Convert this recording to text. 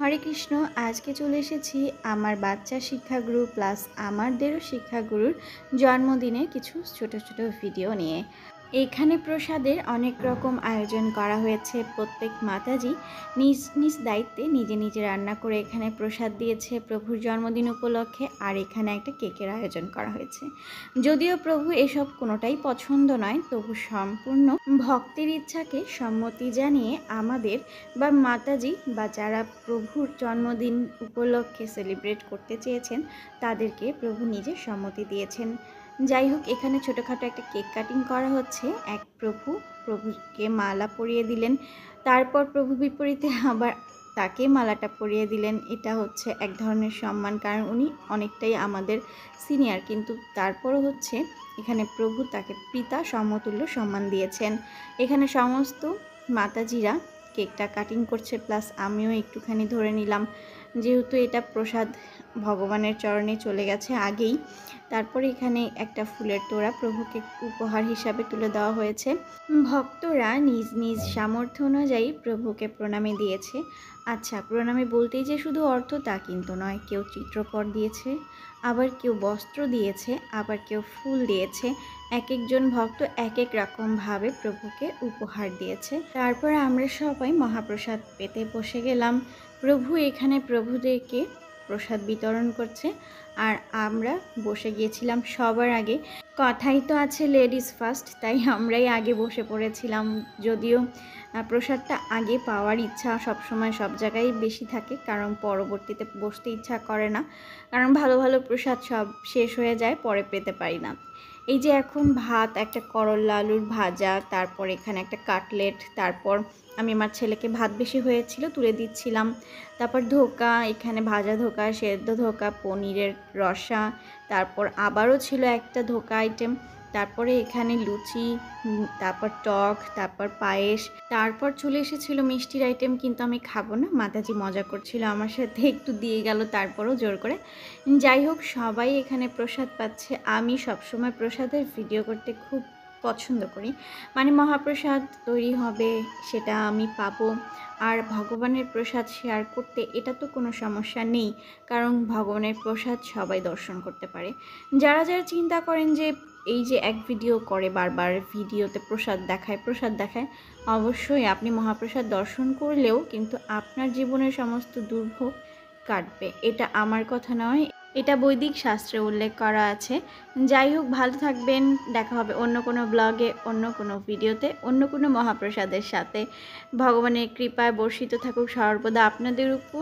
হরে কৃষ্ণ। আজকে চলে এসেছি আমার বাচ্চা শিক্ষাগুরু প্লাস আমাদেরও শিক্ষাগুরুর জন্মদিনে কিছু ছোট ছোট ভিডিও নিয়ে। এখানে প্রসাদের অনেক রকম আয়োজন করা হয়েছে। প্রত্যেক মাতাজি নিজ নিজ দায়িত্বে নিজে নিজে রান্না করে এখানে প্রসাদ দিয়েছে প্রভুর জন্মদিন উপলক্ষে। আর এখানে একটা কেকের আয়োজন করা হয়েছে। যদিও প্রভু এসব কোনোটাই পছন্দ নয়, তবু সম্পূর্ণ ভক্তের ইচ্ছাকে সম্মতি জানিয়ে আমাদের বা মাতাজি বা যারা প্রভুর জন্মদিন উপলক্ষে সেলিব্রেট করতে চেয়েছেন তাদেরকে প্রভু নিজে সম্মতি দিয়েছেন। যাই হোক, এখানে ছোটোখাটো একটা কেক কাটিং করা হচ্ছে। এক প্রভুকে মালা পরিয়ে দিলেন, তারপর প্রভু বিপরীতে আবার তাকে মালাটা পরিয়ে দিলেন। এটা হচ্ছে এক ধরনের সম্মান, কারণ উনি অনেকটাই আমাদের সিনিয়র, কিন্তু তারপরও হচ্ছে এখানে প্রভু তাকে পিতা সমতুল্য সম্মান দিয়েছেন। এখানে সমস্ত মাতাজিরা কেকটা কাটিং করছে, প্লাস আমিও একটুখানি ধরে নিলাম, যেহেতু এটা প্রসাদ ভগবানের চরণে চলে গেছে আগেই। তারপরে এখানে একটা ফুলের তোড়া প্রভুকে উপহার হিসাবে তুলে দেওয়া হয়েছে। ভক্তরা নিজ নিজ সামর্থ্য অনুযায়ী প্রভুকে প্রণামী দিয়েছে। আচ্ছা, প্রণামী বলতেই যে শুধু অর্থ তা কিন্তু নয়। কেউ চিত্রপট দিয়েছে, আবার কেউ বস্ত্র দিয়েছে, আবার কেউ ফুল দিয়েছে। এক একজন ভক্ত এক এক রকমভাবে প্রভুকে উপহার দিয়েছে। তারপর আমরা সবাই মহাপ্রসাদ পেতে বসে গেলাম। প্রভু এখানে প্রভুদেরকে প্রসাদ বিতরণ করছে, আর আমরা বসে গিয়েছিলাম সবার আগে। কথাই তো আছে লেডিস ফার্স্ট, তাই আমরাই আগে বসে পড়েছিলাম। যদিও প্রসাদটা আগে পাওয়ার ইচ্ছা সবসময় সব জায়গায় বেশি থাকে, কারণ পরবর্তীতে বসতে ইচ্ছা করে না, কারণ ভালো ভালো প্রসাদ সব শেষ হয়ে যায়, পরে পেতে পারি না। এই যে এখন ভাত, একটা করলা আলুর ভাজা, তারপর এখানে একটা কাটলেট, তারপর আমি আমার ছেলেকে ভাত বেশি হয়েছিল তুলে দিচ্ছিলাম। তারপর ধোকা, এখানে ভাজা ধোকা, সেদ্ধ ধোকা, পনিরের রসা, তারপর আবারও ছিল একটা ধোকা আইটেম, তারপরে এখানে লুচি, তারপর টক, তারপর পায়েস, তারপর চলে এসেছিল মিষ্টির আইটেম, কিন্তু আমি খাবো না, মাতাজি মজা করছিল আমার সাথে, একটু দিয়ে গেল তারপরও জোর করে। যাই হোক, সবাই এখানে প্রসাদ পাচ্ছে। আমি সবসময় প্রসাদের ভিডিও করতে খুব পছন্দ করি, মানে মহাপ্রসাদ তৈরি হবে সেটা আমি পাবো, আর ভগবানের প্রসাদ শেয়ার করতে এটা তো কোনো সমস্যা নেই, কারণ ভগবানের প্রসাদ সবাই দর্শন করতে পারে। যারা যারা চিন্তা করেন যে এই যে এক ভিডিও করে বারবার ভিডিওতে প্রসাদ দেখায়, অবশ্যই আপনি মহাপ্রসাদ দর্শন করলেও কিন্তু আপনার জীবনের সমস্ত দুর্ভোগ কাটবে। এটা আমার কথা নয়, এটা বৈদিক শাস্ত্রে উল্লেখ করা আছে। যাই হোক, ভালো থাকবেন। দেখা হবে অন্য কোনো ব্লগে, অন্য কোনো ভিডিওতে, অন্য কোনো মহাপ্রসাদের সাথে। ভগবানের কৃপায় বর্ষিত থাকুক সর্বদা আপনাদের উপর।